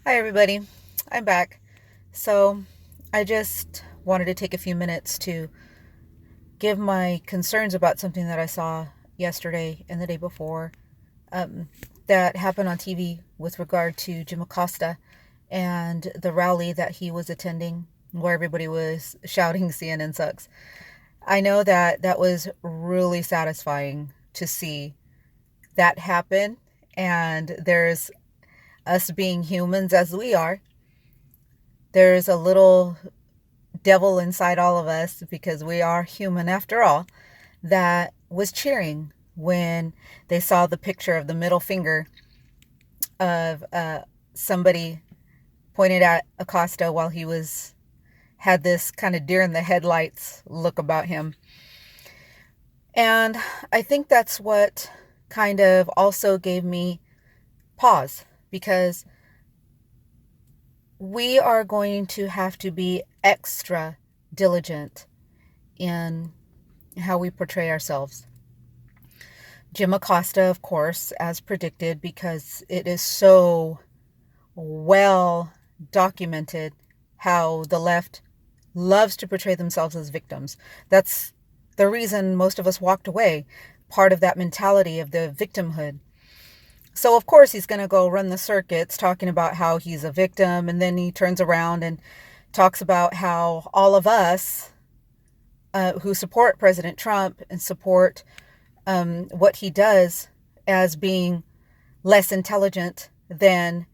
Hi, everybody. I'm back. So, I just wanted to take a few minutes to give my concerns about something that I saw yesterday and the day before um, that happened on TV with regard to Jim Acosta and the rally that he was attending where everybody was shouting CNN sucks. I know that that was really satisfying to see that happen. And there's us being humans as we are. There's a little devil inside all of us, because we are human after all, that was cheering when they saw the picture of the middle finger of somebody pointed at Acosta while he was had this kind of deer in the headlights look about him. And I think that's what kind of also gave me pause, because we are going to have to be extra diligent in how we portray ourselves. Jim Acosta, of course, as predicted, because it is so well documented how the left loves to portray themselves as victims. That's the reason most of us walked away, part of that mentality of the victimhood. So, of course, he's going to go run the circuits talking about how he's a victim, and then he turns around and talks about how all of us who support President Trump and support what he does as being less intelligent than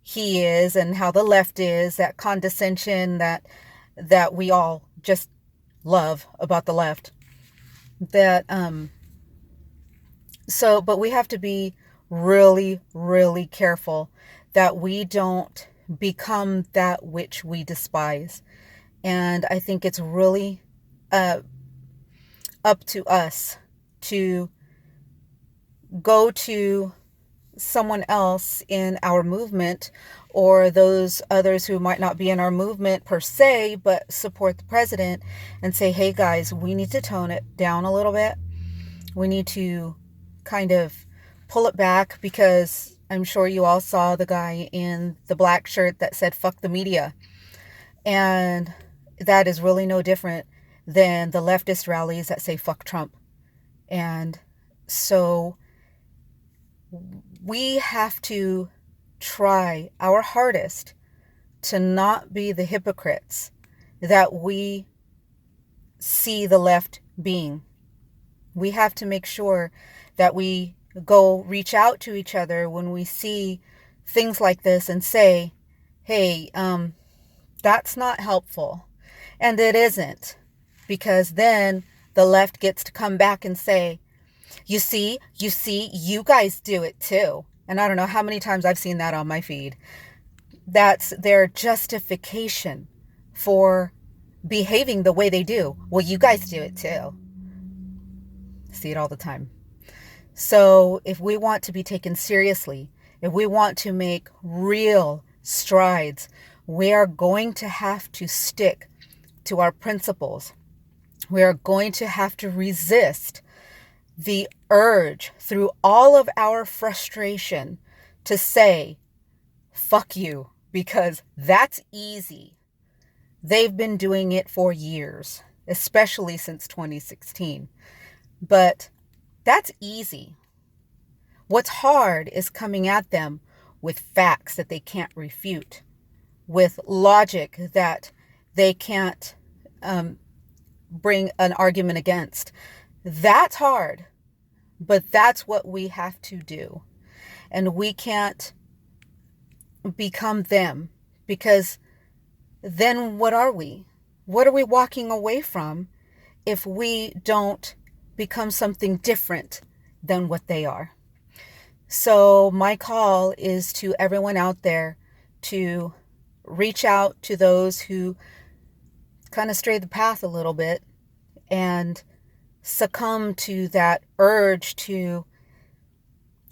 he is, and how the left is, that condescension that we all just love about the left. That so but we have to be really, really careful that we don't become that which we despise. And I think it's really uh, up to us to go to someone else in our movement, or those others who might not be in our movement per se but support the president, and say, hey guys, we need to tone it down a little bit. We need to kind of pull it back, because I'm sure you all saw the guy in the black shirt that said fuck the media. And that is really no different than the leftist rallies that say fuck Trump. And so we have to try our hardest to not be the hypocrites that we see the left being. We have to make sure that we go reach out to each other when we see things like this and say, hey, that's not helpful. And it isn't, because then the left gets to come back and say, you guys do it too. And I don't know how many times I've seen that on my feed. That's their justification for behaving the way they do. Well, you guys do it too. See it all the time. So if we want to be taken seriously, if we want to make real strides, we are going to have to stick to our principles. We are going to have to resist the urge through all of our frustration to say, fuck you, because that's easy. They've been doing it for years, especially since 2016. But that's easy. What's hard is coming at them with facts that they can't refute, with logic that they can't bring an argument against. That's hard, but that's what we have to do. And we can't become them, because then what are we? What are we walking away from if we don't become something different than what they are? So my call is to everyone out there to reach out to those who kind of stray the path a little bit and succumb to that urge to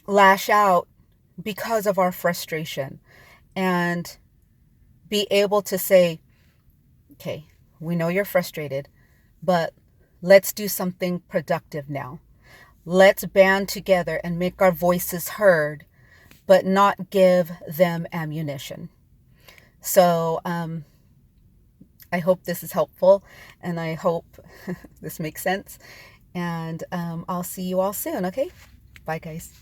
lash out because of our frustration, and be able to say, okay, we know you're frustrated, but let's do something productive now. Let's band together and make our voices heard, but not give them ammunition. So I hope this is helpful, and I hope this makes sense. And I'll see you all soon, okay? Bye, guys.